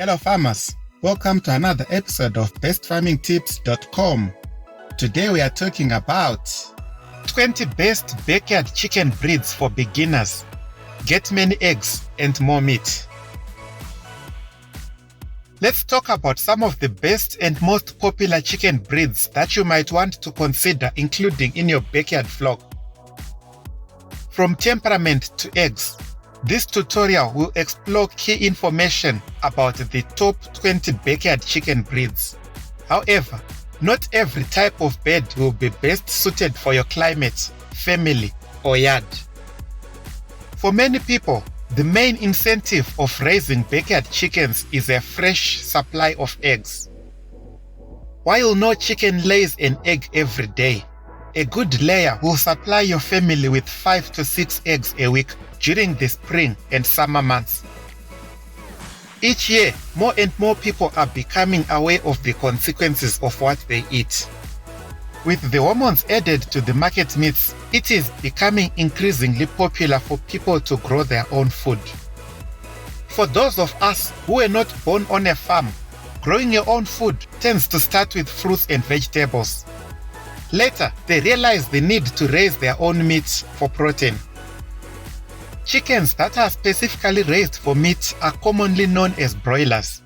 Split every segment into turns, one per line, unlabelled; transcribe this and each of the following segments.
Hello farmers, welcome to another episode of bestfarmingtips.com. Today we are talking about 20 best backyard chicken breeds for beginners. Get many eggs and more meat. Let's talk about some of the best and most popular chicken breeds that you might want to consider including in your backyard flock. From temperament to eggs, this tutorial will explore key information about the top 20 backyard chicken breeds. However, not every type of bird will be best suited for your climate, family, or yard. For many people, the main incentive of raising backyard chickens is a fresh supply of eggs. While no chicken lays an egg every day, a good layer will supply your family with 5 to 6 eggs a week during the spring and summer months. Each year, more and more people are becoming aware of the consequences of what they eat. With the hormones added to the market meats, it is becoming increasingly popular for people to grow their own food. For those of us who were not born on a farm, growing your own food tends to start with fruits and vegetables. Later, they realize the need to raise their own meat for protein. Chickens that are specifically raised for meat are commonly known as broilers.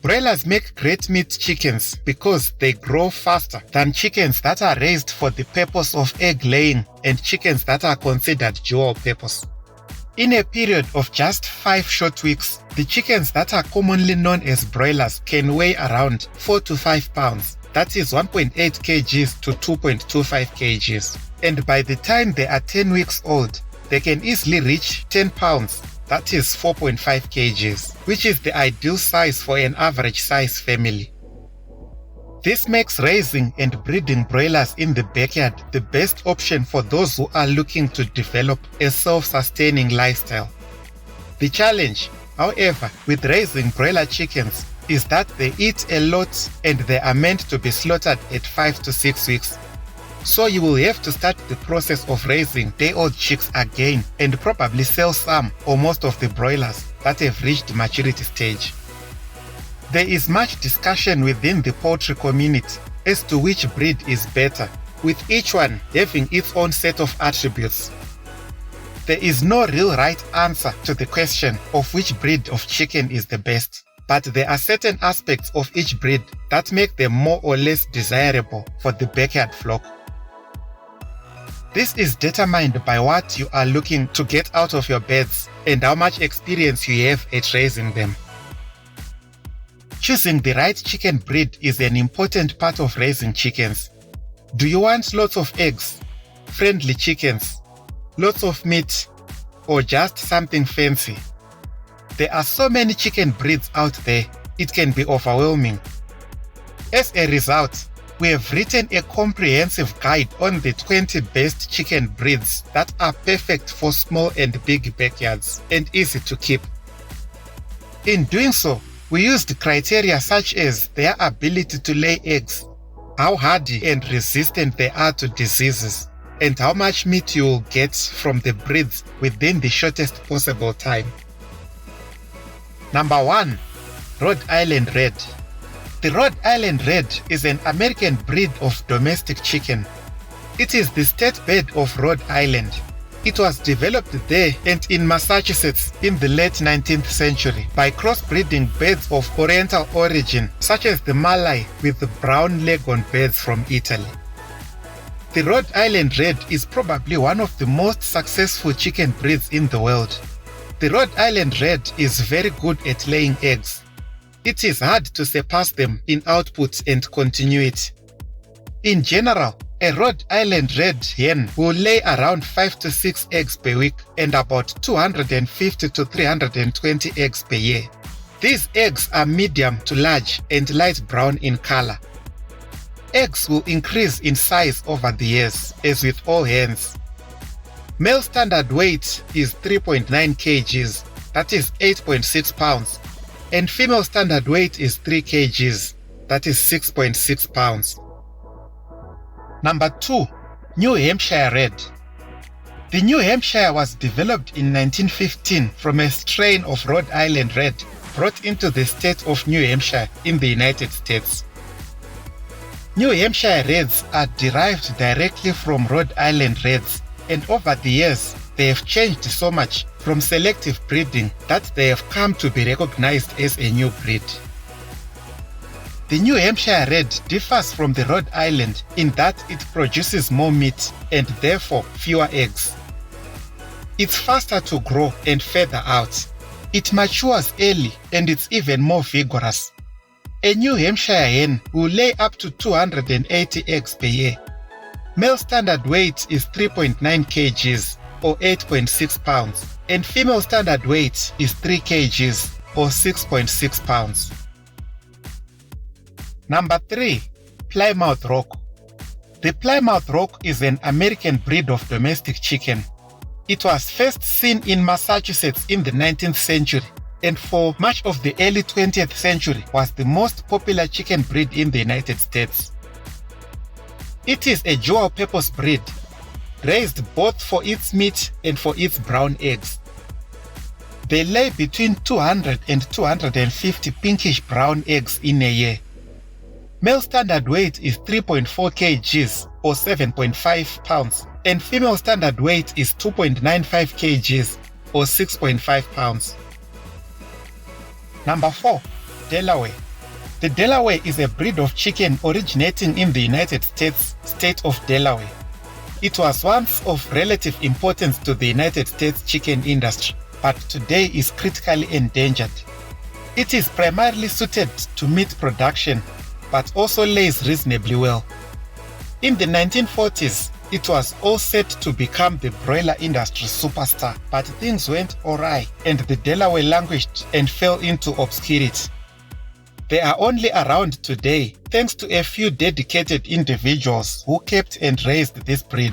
Broilers make great meat chickens because they grow faster than chickens that are raised for the purpose of egg laying and chickens that are considered dual purpose. In a period of just 5 short weeks, the chickens that are commonly known as broilers can weigh around 4 to 5 pounds. That is 1.8 kgs to 2.25 kgs. And by the time they are 10 weeks old, they can easily reach 10 pounds, that is 4.5 kgs, which is the ideal size for an average size family. This makes raising and breeding broilers in the backyard the best option for those who are looking to develop a self-sustaining lifestyle. The challenge, however, with raising broiler chickens is that they eat a lot and they are meant to be slaughtered at 5 to 6 weeks. So you will have to start the process of raising day-old chicks again and probably sell some or most of the broilers that have reached maturity stage. There is much discussion within the poultry community as to which breed is better, with each one having its own set of attributes. There is no real right answer to the question of which breed of chicken is the best, but there are certain aspects of each breed that make them more or less desirable for the backyard flock. This is determined by what you are looking to get out of your birds and how much experience you have at raising them. Choosing the right chicken breed is an important part of raising chickens. Do you want lots of eggs, friendly chickens, lots of meat, or just something fancy? There are so many chicken breeds out there, it can be overwhelming. As a result, we have written a comprehensive guide on the 20 best chicken breeds that are perfect for small and big backyards and easy to keep. In doing so, we used criteria such as their ability to lay eggs, how hardy and resistant they are to diseases, and how much meat you will get from the breeds within the shortest possible time. Number 1. Rhode Island Red. The Rhode Island Red is an American breed of domestic chicken. It is the state bird of Rhode Island. It was developed there and in Massachusetts in the late 19th century by crossbreeding birds of oriental origin such as the Malay with the brown Leghorn birds from Italy. The Rhode Island Red is probably one of the most successful chicken breeds in the world. The Rhode Island Red is very good at laying eggs. It is hard to surpass them in output and continuity. In general, a Rhode Island Red hen will lay around 5 to 6 eggs per week and about 250 to 320 eggs per year. These eggs are medium to large and light brown in color. Eggs will increase in size over the years, as with all hens. Male standard weight is 3.9 kgs, that is 8.6 pounds, and female standard weight is 3 kgs, that is 6.6 pounds. Number 2. New Hampshire Red. The New Hampshire was developed in 1915 from a strain of Rhode Island Red brought into the state of New Hampshire in the United States. New Hampshire Reds are derived directly from Rhode Island Reds, and over the years they have changed so much from selective breeding that they have come to be recognized as a new breed. The New Hampshire Red differs from the Rhode Island in that it produces more meat and therefore fewer eggs. It's faster to grow and feather out. It matures early and it's even more vigorous. A New Hampshire hen will lay up to 280 eggs per year. Male standard weight is 3.9 kgs or 8.6 pounds, and female standard weight is 3 kgs or 6.6 pounds. Number 3. Plymouth Rock. The Plymouth Rock is an American breed of domestic chicken. It was first seen in Massachusetts in the 19th century, and for much of the early 20th century was the most popular chicken breed in the United States. It is a dual-purpose breed, raised both for its meat and for its brown eggs. They lay between 200 and 250 pinkish brown eggs in a year. Male standard weight is 3.4 kgs or 7.5 pounds, and female standard weight is 2.95 kgs or 6.5 pounds. Number 4. Delaware. The Delaware is a breed of chicken originating in the United States state of Delaware. It was once of relative importance to the United States chicken industry, but today is critically endangered. It is primarily suited to meat production, but also lays reasonably well. In the 1940s, it was all set to become the broiler industry superstar, but things went awry and the Delaware languished and fell into obscurity. They are only around today thanks to a few dedicated individuals who kept and raised this breed.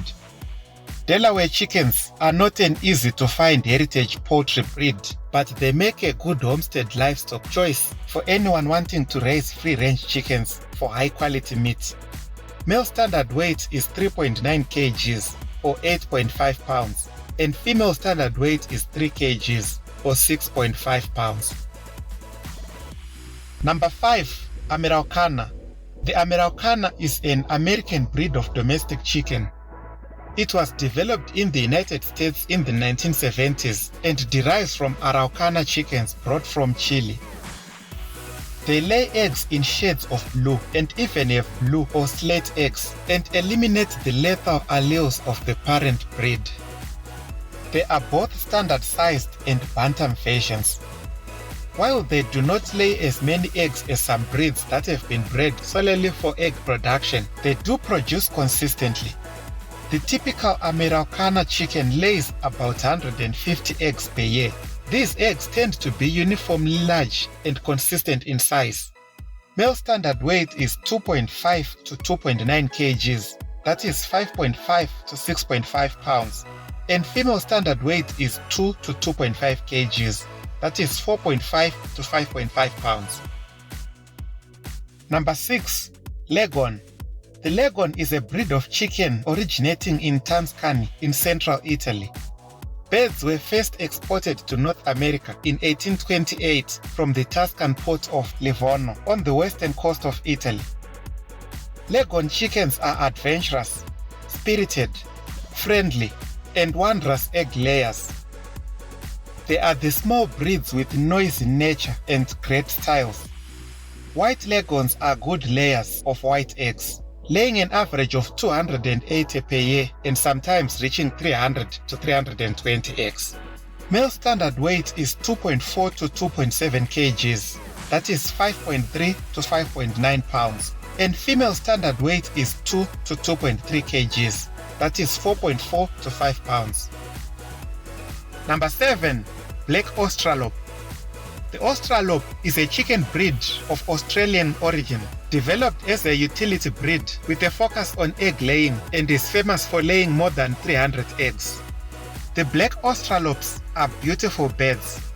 Delaware chickens are not an easy-to-find heritage poultry breed, but they make a good homestead livestock choice for anyone wanting to raise free-range chickens for high-quality meat. Male standard weight is 3.9 kgs or 8.5 pounds, and female standard weight is 3 kgs or 6.5 pounds. Number 5. Americana. The Americana is an American breed of domestic chicken. It was developed in the United States in the 1970s and derives from Araucana chickens brought from Chile. They lay eggs in shades of blue and even have blue or slate eggs and eliminate the lethal alleles of the parent breed. They are both standard-sized and bantam versions. While they do not lay as many eggs as some breeds that have been bred solely for egg production, they do produce consistently. The typical Americana chicken lays about 150 eggs per year. These eggs tend to be uniformly large and consistent in size. Male standard weight is 2.5 to 2.9 kgs, that is 5.5 to 6.5 pounds, and female standard weight is 2 to 2.5 kgs, that is 4.5 to 5.5 pounds. Number 6. Leghorn. The Leghorn is a breed of chicken originating in Tuscany in central Italy. Birds were first exported to North America in 1828 from the Tuscan port of Livorno on the western coast of Italy. Leghorn chickens are adventurous, spirited, friendly, and wondrous egg layers. They are the small breeds with noisy nature and great styles. White Leghorns are good layers of white eggs, laying an average of 280 per year and sometimes reaching 300 to 320 eggs. Male standard weight is 2.4 to 2.7 kgs, that is 5.3 to 5.9 pounds, and female standard weight is 2 to 2.3 kgs, that is 4.4 to 5 pounds. Number 7. Black Australop. The Australop is a chicken breed of Australian origin, developed as a utility breed with a focus on egg laying and is famous for laying more than 300 eggs. The black Australops are beautiful birds,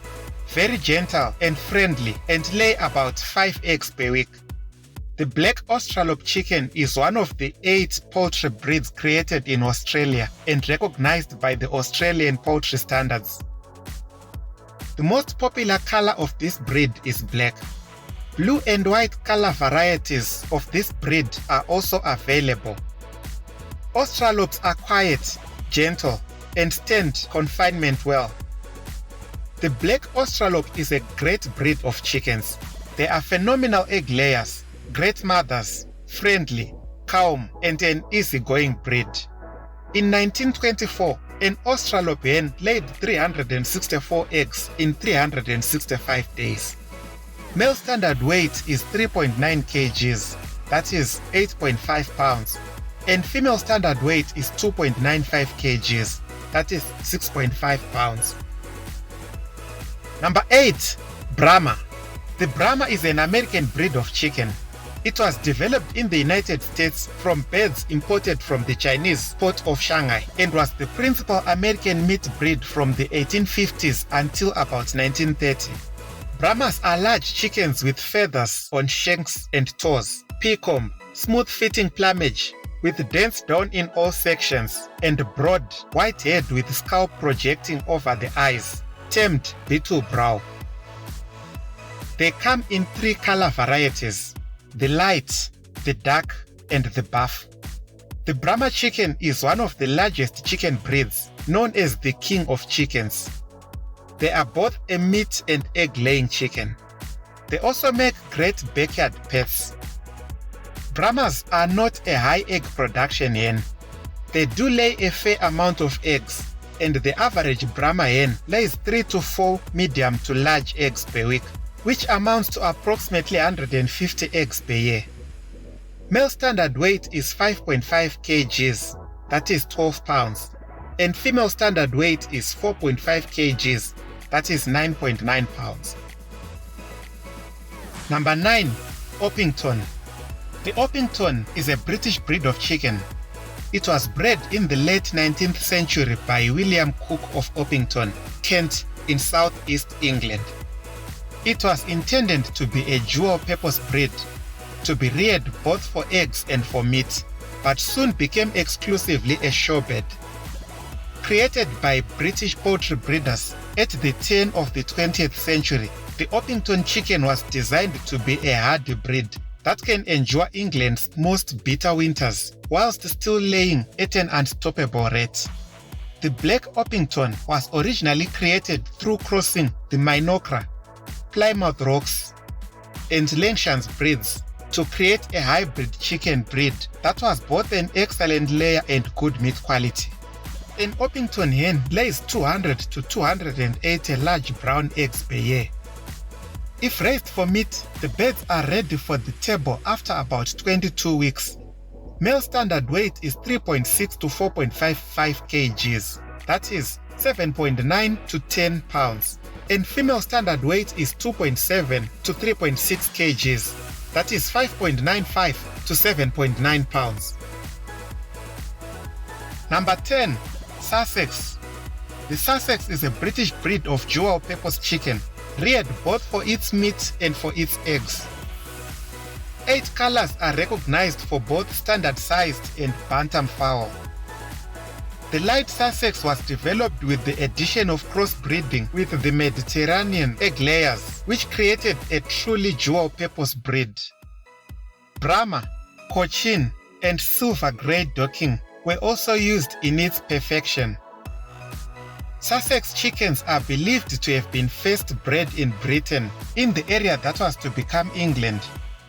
very gentle and friendly, and lay about 5 eggs per week. The black Australop chicken is one of the 8 poultry breeds created in Australia and recognized by the Australian poultry standards. The most popular color of this breed is black. Blue and white color varieties of this breed are also available. Australops are quiet, gentle, and stand confinement well. The black Australop is a great breed of chickens. They are phenomenal egg layers, great mothers, friendly, calm, and an easygoing breed. In 1924, an Australop hen laid 364 eggs in 365 days. Male standard weight is 3.9 kgs, that is 8.5 pounds, and female standard weight is 2.95 kgs, that is 6.5 pounds. Number 8. Brahma. The Brahma is an American breed of chicken. It was developed in the United States from birds imported from the Chinese port of Shanghai and was the principal American meat breed from the 1850s until about 1930. Brahmas are large chickens with feathers on shanks and toes, pea-comb, smooth-fitting plumage, with dense down in all sections, and broad, white head with scalp projecting over the eyes, termed beetle brow. They come in 3 color varieties: the light, the dark, and the buff. The Brahma chicken is one of the largest chicken breeds, known as the king of chickens. They are both a meat and egg-laying chicken. They also make great backyard pets. Brahmas are not a high egg production hen. They do lay a fair amount of eggs, and the average Brahma hen lays 3 to 4 medium to large eggs per week, which amounts to approximately 150 eggs per year. Male standard weight is 5.5 kgs, that is 12 pounds, and female standard weight is 4.5 kgs, that is 9.9 pounds. Number 9. Orpington. The Orpington is a British breed of chicken. It was bred in the late 19th century by William Cook of Orpington, Kent, in southeast England. It was intended to be a dual-purpose breed, to be reared both for eggs and for meat, but soon became exclusively a showbird. Created by British poultry breeders at the turn of the 20th century, the Orpington chicken was designed to be a hardy breed that can endure England's most bitter winters whilst still laying at an unstoppable rate. The black Orpington was originally created through crossing the Minocra, Plymouth Rocks, and Lancashire breeds to create a hybrid chicken breed that was both an excellent layer and good meat quality. An Orpington hen lays 200 to 280 large brown eggs per year. If raised for meat, the birds are ready for the table after about 22 weeks. Male standard weight is 3.6 to 4.55 kgs, that is 7.9 to 10 pounds, and female standard weight is 2.7 to 3.6 kgs, that is 5.95 to 7.9 pounds. Number 10. Sussex. The Sussex is a British breed of dual-purpose chicken, reared both for its meat and for its eggs. 8 colors are recognized for both standard-sized and bantam fowl. The light Sussex was developed with the addition of crossbreeding with the Mediterranean egg layers, which created a truly dual-purpose breed. Brahma, Cochin, and silver grey docking were also used in its perfection. Sussex chickens are believed to have been first bred in Britain, in the area that was to become England,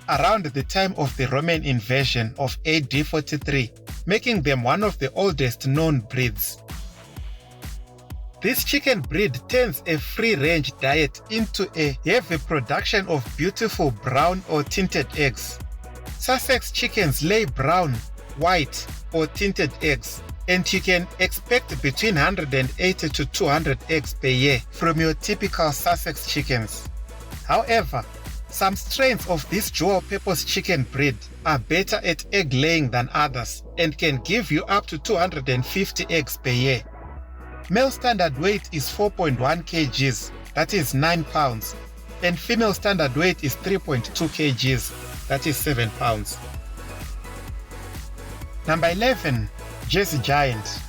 around the time of the Roman invasion of AD 43, making them one of the oldest known breeds. This chicken breed turns a free-range diet into a heavy production of beautiful brown or tinted eggs. Sussex chickens lay brown, white, or tinted eggs, and you can expect between 180 to 200 eggs per year from your typical Sussex chickens. However, some strains of this dual-purpose chicken breed are better at egg laying than others and can give you up to 250 eggs per year. Male standard weight is 4.1 kgs, that is 9 pounds, and female standard weight is 3.2 kgs, that is 7 pounds. Number 11. Jersey Giant.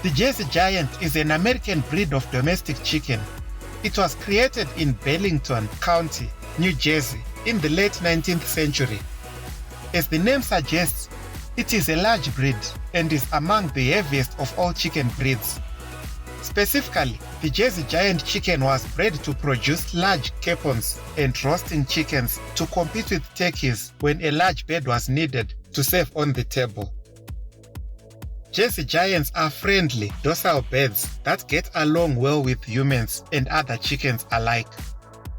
The Jersey Giant is an American breed of domestic chicken. It was created in Burlington County, New Jersey, in the late 19th century. As the name suggests, it is a large breed and is among the heaviest of all chicken breeds. Specifically, the Jersey Giant chicken was bred to produce large capons and roasting chickens to compete with turkeys when a large bird was needed to serve on the table. Jersey Giants are friendly, docile birds that get along well with humans and other chickens alike.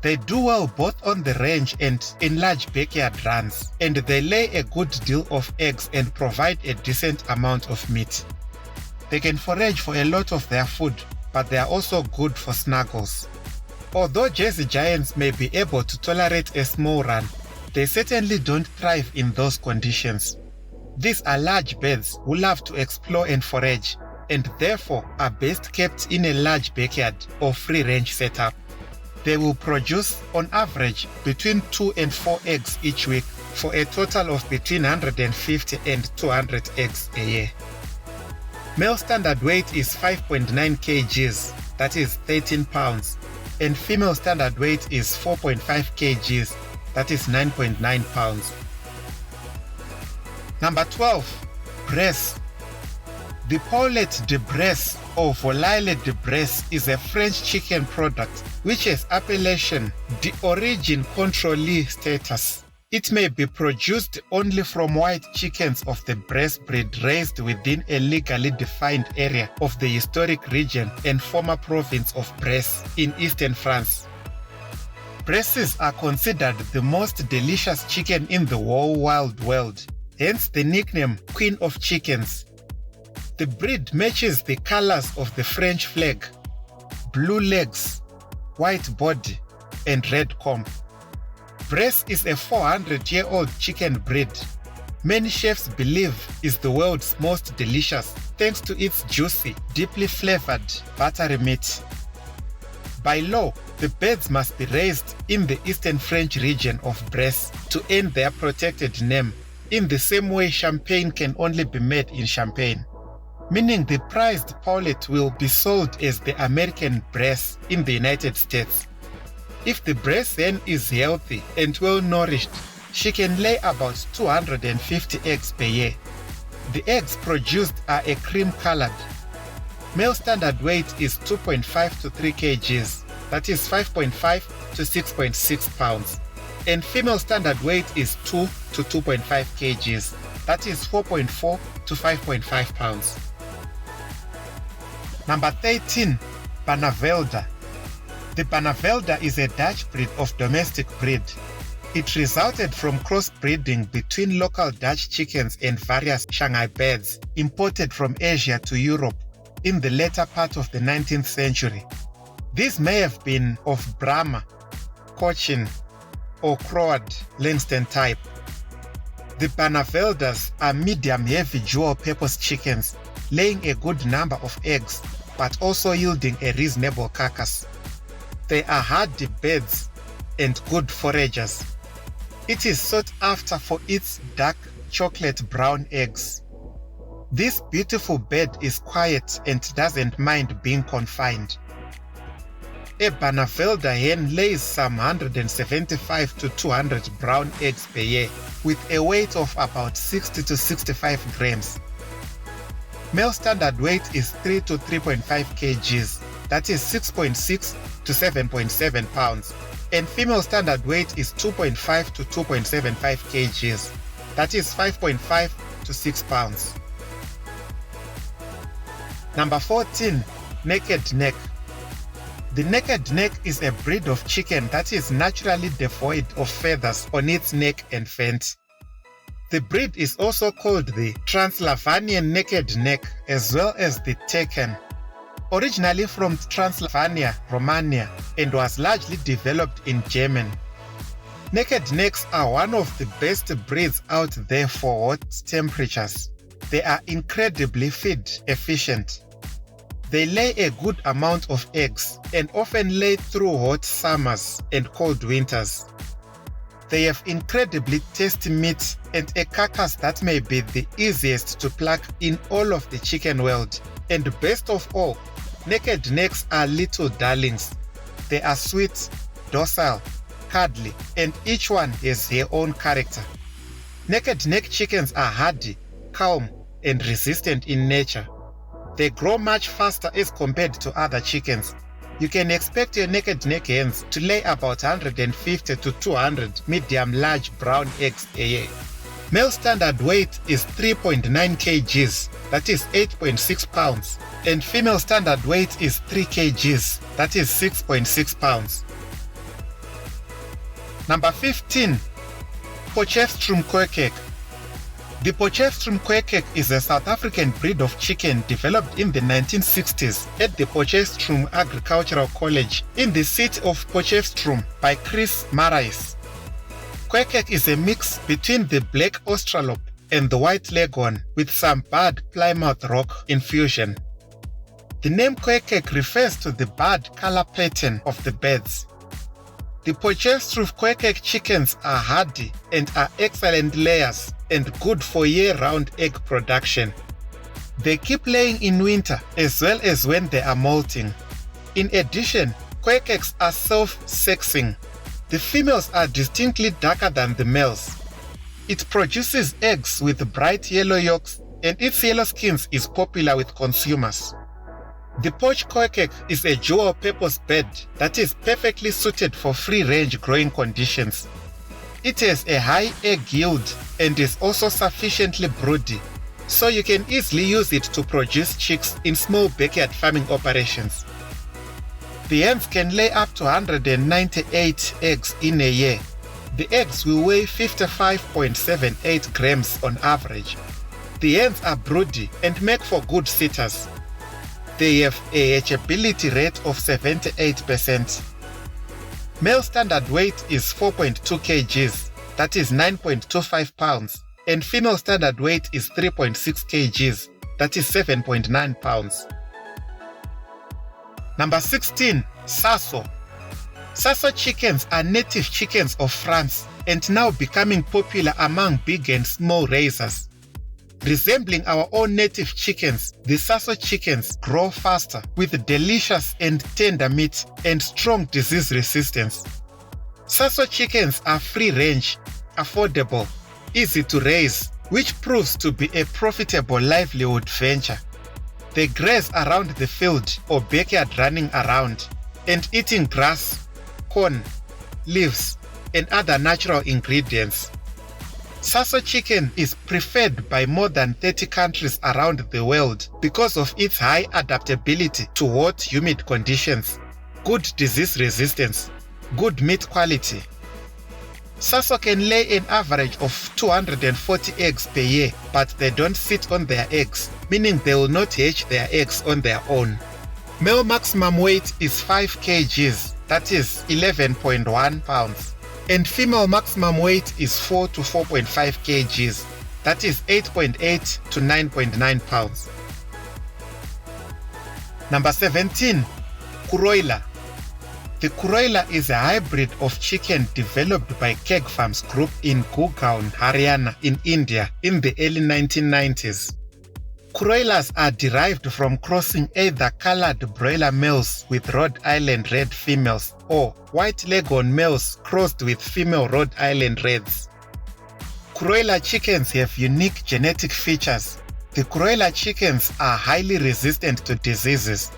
They do well both on the range and in large backyard runs, and they lay a good deal of eggs and provide a decent amount of meat. They can forage for a lot of their food, but they are also good for snuggles. Although Jersey Giants may be able to tolerate a small run, they certainly don't thrive in those conditions. These are large birds who love to explore and forage, and therefore are best kept in a large backyard or free-range setup. They will produce, on average, between 2 and 4 eggs each week, for a total of between 150 and 200 eggs a year. Male standard weight is 5.9 kgs, that is 13 pounds, and female standard weight is 4.5 kgs, that is 9.9 pounds. Number 12. Bresse. The Poulet de Bresse or Volaille de Bresse is a French chicken product which has appellation d'origine contrôlée status. It may be produced only from white chickens of the Bresse breed raised within a legally defined area of the historic region and former province of Bresse in eastern France. Bresses are considered the most delicious chicken in the whole wide world, hence the nickname Queen of Chickens. The breed matches the colors of the French flag: blue legs, white body, and red comb. Bresse is a 400-year-old chicken breed. Many chefs believe is the world's most delicious thanks to its juicy, deeply flavored, buttery meat. By law, the birds must be raised in the eastern French region of Bresse to earn their protected name, in the same way champagne can only be made in Champagne, meaning the prized Poulet will be sold as the American Bresse in the United States. If the Bresse hen is healthy and well nourished, she can lay about 250 eggs per year. The eggs produced are a cream colored. Male standard weight is 2.5 to 3 kgs, that is 5.5 to 6.6 pounds. And female standard weight is 2 to 2.5 kgs, that is 4.4 to 5.5 pounds. Number 13. Banavelda. The Banavelda is a Dutch breed of domestic breed. It resulted from crossbreeding between local Dutch chickens and various Shanghai birds imported from Asia to Europe in the later part of the 19th century. These may have been of Brahma, Cochin, or Croat Langston type. The Banaveldas are medium-heavy dual-purpose chickens, laying a good number of eggs, but also yielding a reasonable carcass. They are hardy birds and good foragers. It is sought after for its dark chocolate brown eggs. This beautiful bird is quiet and doesn't mind being confined. A Banavelda hen lays some 175 to 200 brown eggs per year with a weight of about 60 to 65 grams. Male standard weight is 3 to 3.5 kgs, that is 6.6 to 7.7 pounds, and female standard weight is 2.5 to 2.75 kgs, that is 5.5 to 6 pounds. Number 14. Naked Neck. The naked neck is a breed of chicken that is naturally devoid of feathers on its neck and fence. The breed is also called the Transylvanian naked neck as well as the Tekken. Originally from Transylvania, Romania, and was largely developed in Germany. Naked necks are one of the best breeds out there for hot temperatures. They are incredibly feed efficient. They lay a good amount of eggs and often lay through hot summers and cold winters. They have incredibly tasty meat and a carcass that may be the easiest to pluck in all of the chicken world. And best of all, naked necks are little darlings. They are sweet, docile, cuddly, and each one has their own character. Naked neck chickens are hardy, calm, and resistant in nature. They grow much faster as compared to other chickens. You can expect your naked neck hens to lay about 150 to 200 medium-large brown eggs a year. Male standard weight is 3.9 kgs, that is 8.6 pounds, and female standard weight is 3 kgs, that is 6.6 pounds. Number 15. Pochestrum quackek. The Pochestrum quackek is a South African breed of chicken developed in the 1960s at the Pochestrum Agricultural College in the city of Pochestrum by Chris Marais. Quackek is a mix between the black Australop and the white Leghorn with some barred Plymouth Rock infusion. The name quackek refers to the barred color pattern of the birds. The Pochestrum quackek chickens are hardy and are excellent layers and good for year-round egg production. They keep laying in winter as well as when they are molting. In addition, quackeks are self-sexing. The females are distinctly darker than the males. It produces eggs with bright yellow yolks, and its yellow skins is popular with consumers. The poch quackek is a dual-purpose bird that is perfectly suited for free-range growing conditions. It has a high egg yield and is also sufficiently broody, so you can easily use it to produce chicks in small backyard farming operations. The hens can lay up to 198 eggs in a year. The eggs will weigh 55.78 grams on average. The hens are broody and make for good sitters. They have a hatchability rate of 78%. Male standard weight is 4.2 kgs, that is 9.25 pounds, and female standard weight is 3.6 kgs, that is 7.9 pounds. Number 16. Saso. Saso chickens are native chickens of France and now becoming popular among big and small raisers. Resembling our own native chickens, the Saso chickens grow faster with delicious and tender meat and strong disease resistance. Saso chickens are free-range, affordable, easy to raise, which proves to be a profitable livelihood venture. They graze around the field or backyard running around and eating grass, corn, leaves, and other natural ingredients. Saso chicken is preferred by more than 30 countries around the world because of its high adaptability to hot, humid conditions, good disease resistance, good meat quality. Saso can lay an average of 240 eggs per year, but they don't sit on their eggs, meaning they will not hatch their eggs on their own. Male maximum weight is 5 kgs, that is 11.1 pounds, and female maximum weight is 4 to 4.5 kgs, that is 8.8 to 9.9 pounds. Number 17. Cruella. The Cruella is a hybrid of chicken developed by Keg Farms Group in Gurgaon, Haryana in India in the early 1990s. Cruellas are derived from crossing either colored broiler males with Rhode Island Red females or white Leghorn males crossed with female Rhode Island Reds. Cruella chickens have unique genetic features. The Cruella chickens are highly resistant to diseases.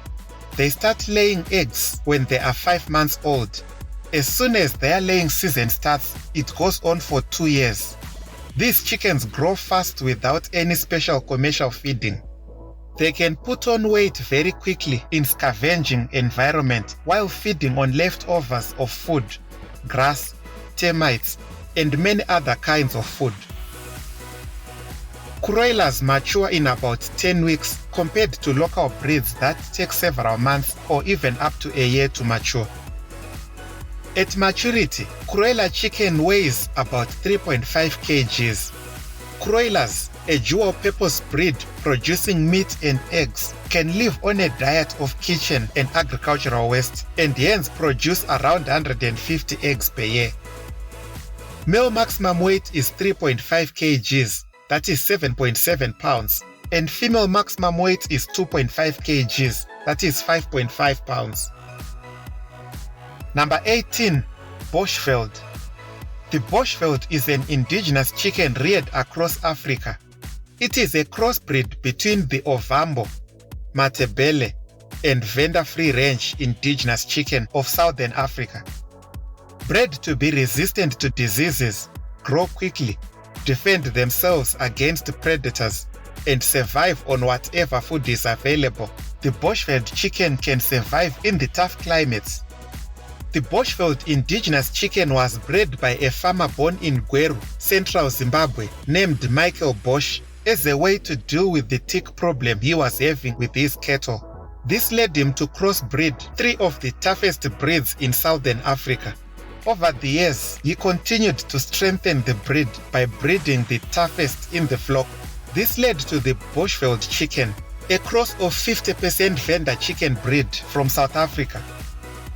They start laying eggs when they are 5 months old. As soon as their laying season starts, it goes on for 2 years. These chickens grow fast without any special commercial feeding. They can put on weight very quickly in scavenging environment while feeding on leftovers of food, grass, termites, and many other kinds of food. Cruellas mature in about 10 weeks compared to local breeds that take several months or even up to a year to mature. At maturity, Cruella chicken weighs about 3.5 kgs. Cruellas, a dual-purpose breed producing meat and eggs, can live on a diet of kitchen and agricultural waste and hence produce around 150 eggs per year. Male maximum weight is 3.5 kgs, that is 7.7 pounds, and female maximum weight is 2.5 kgs, that is 5.5 pounds. Number 18. Boschfeld. The Boschfeld is an indigenous chicken reared across Africa. It is a crossbreed between the Ovambo, Matabele, and Venda free range indigenous chicken of southern Africa. Bred to be resistant to diseases, grow quickly, defend themselves against predators, and survive on whatever food is available, the Boschfeld chicken can survive in the tough climates. The Boschfeld indigenous chicken was bred by a farmer born in Gweru, central Zimbabwe, named Michael Bosch, as a way to deal with the tick problem he was having with his cattle. This led him to crossbreed 3 of the toughest breeds in southern Africa. Over the years, he continued to strengthen the breed by breeding the toughest in the flock. This led to the Boschfeld chicken, a cross of 50% Venda chicken breed from South Africa,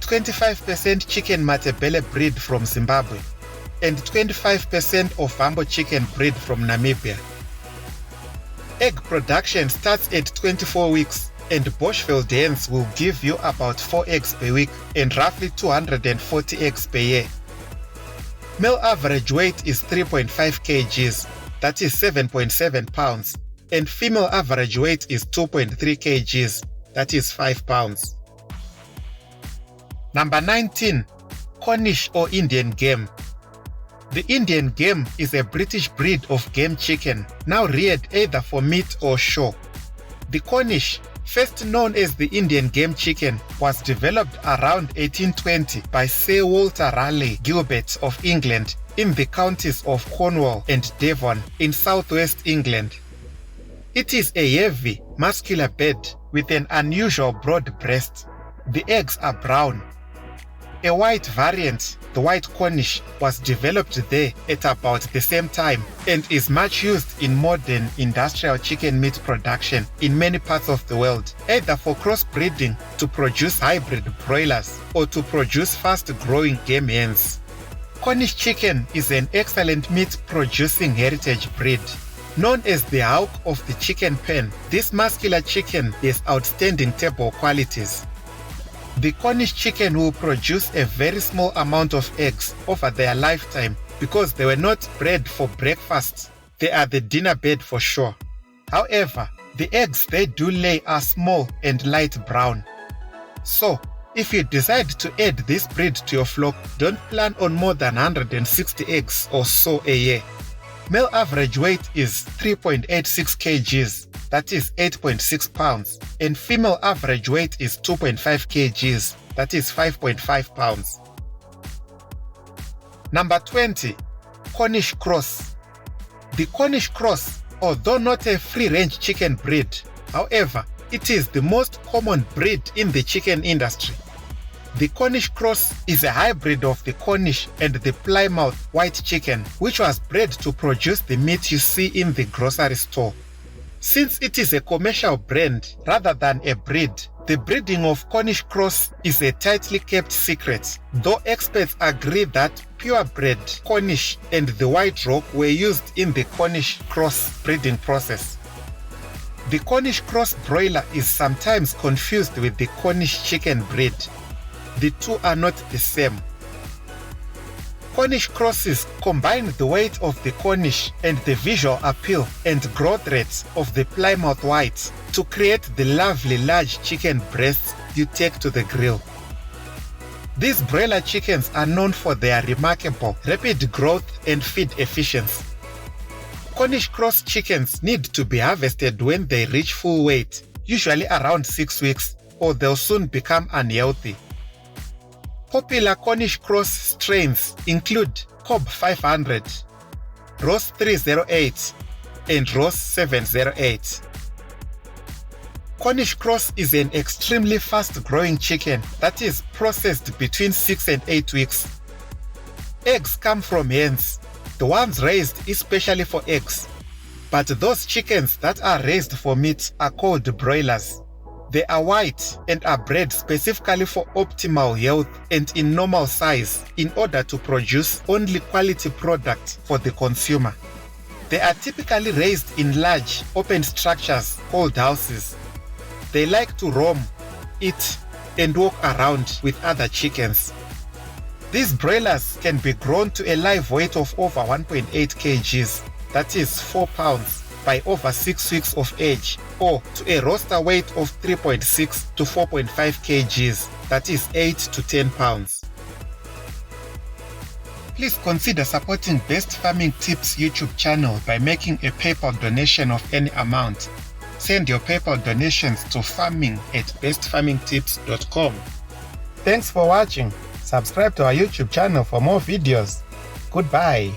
25% chicken Matabele breed from Zimbabwe, and 25% Ovambo chicken breed from Namibia. Egg production starts at 24 weeks, and Boschfeld hens will give you about 4 eggs per week and roughly 240 eggs per year. Male average weight is 3.5 kgs, that is 7.7 pounds, and female average weight is 2.3 kgs, that is 5 pounds. Number 19. Cornish or Indian game. The Indian game is a British breed of game chicken, now reared either for meat or show. The Cornish, first known as the Indian game chicken, was developed around 1820 by Sir Walter Raleigh Gilbert of England in the counties of Cornwall and Devon in southwest England. It is a heavy, muscular bird with an unusual broad breast. The eggs are brown. A white variant, the white Cornish, was developed there at about the same time and is much used in modern industrial chicken meat production in many parts of the world, either for crossbreeding to produce hybrid broilers or to produce fast-growing game hens. Cornish chicken is an excellent meat-producing heritage breed. Known as the hawk of the chicken pen, this muscular chicken has outstanding table qualities. The Cornish chicken will produce a very small amount of eggs over their lifetime because they were not bred for breakfast. They are the dinner bird for sure. However, the eggs they do lay are small and light brown. So, if you decide to add this breed to your flock, don't plan on more than 160 eggs or so a year. Male average weight is 3.86 kgs, that is 8.6 pounds, and female average weight is 2.5 kgs, that is 5.5 pounds. Number 20. Cornish Cross. The Cornish Cross, although not a free-range chicken breed, however, it is the most common breed in the chicken industry. The Cornish Cross is a hybrid of the Cornish and the Plymouth white chicken, which was bred to produce the meat you see in the grocery store. Since it is a commercial brand rather than a breed, the breeding of Cornish Cross is a tightly kept secret, though experts agree that purebred Cornish and the White Rock were used in the Cornish Cross breeding process. The Cornish Cross broiler is sometimes confused with the Cornish chicken breed. The two are not the same. Cornish crosses combine the weight of the Cornish and the visual appeal and growth rates of the Plymouth White to create the lovely large chicken breasts you take to the grill. These broiler chickens are known for their remarkable rapid growth and feed efficiency. Cornish cross chickens need to be harvested when they reach full weight, usually around 6 weeks, or they'll soon become unhealthy. Popular Cornish cross strains include Cobb 500, Ross 308, and Ross 708. Cornish cross is an extremely fast-growing chicken that is processed between 6 and 8 weeks. Eggs come from hens, the ones raised especially for eggs, but those chickens that are raised for meat are called broilers. They are white and are bred specifically for optimal health and in normal size in order to produce only quality products for the consumer. They are typically raised in large, open structures called houses. They like to roam, eat, and walk around with other chickens. These broilers can be grown to a live weight of over 1.8 kgs, that is 4 pounds, by over 6 weeks of age, or to a roaster weight of 3.6 to 4.5 kgs, that is 8 to 10 pounds. Please consider supporting Best Farming Tips YouTube channel by making a PayPal donation of any amount. Send your PayPal donations to farming@bestfarmingtips.com. Thanks for watching. Subscribe to our YouTube channel for more videos. Goodbye.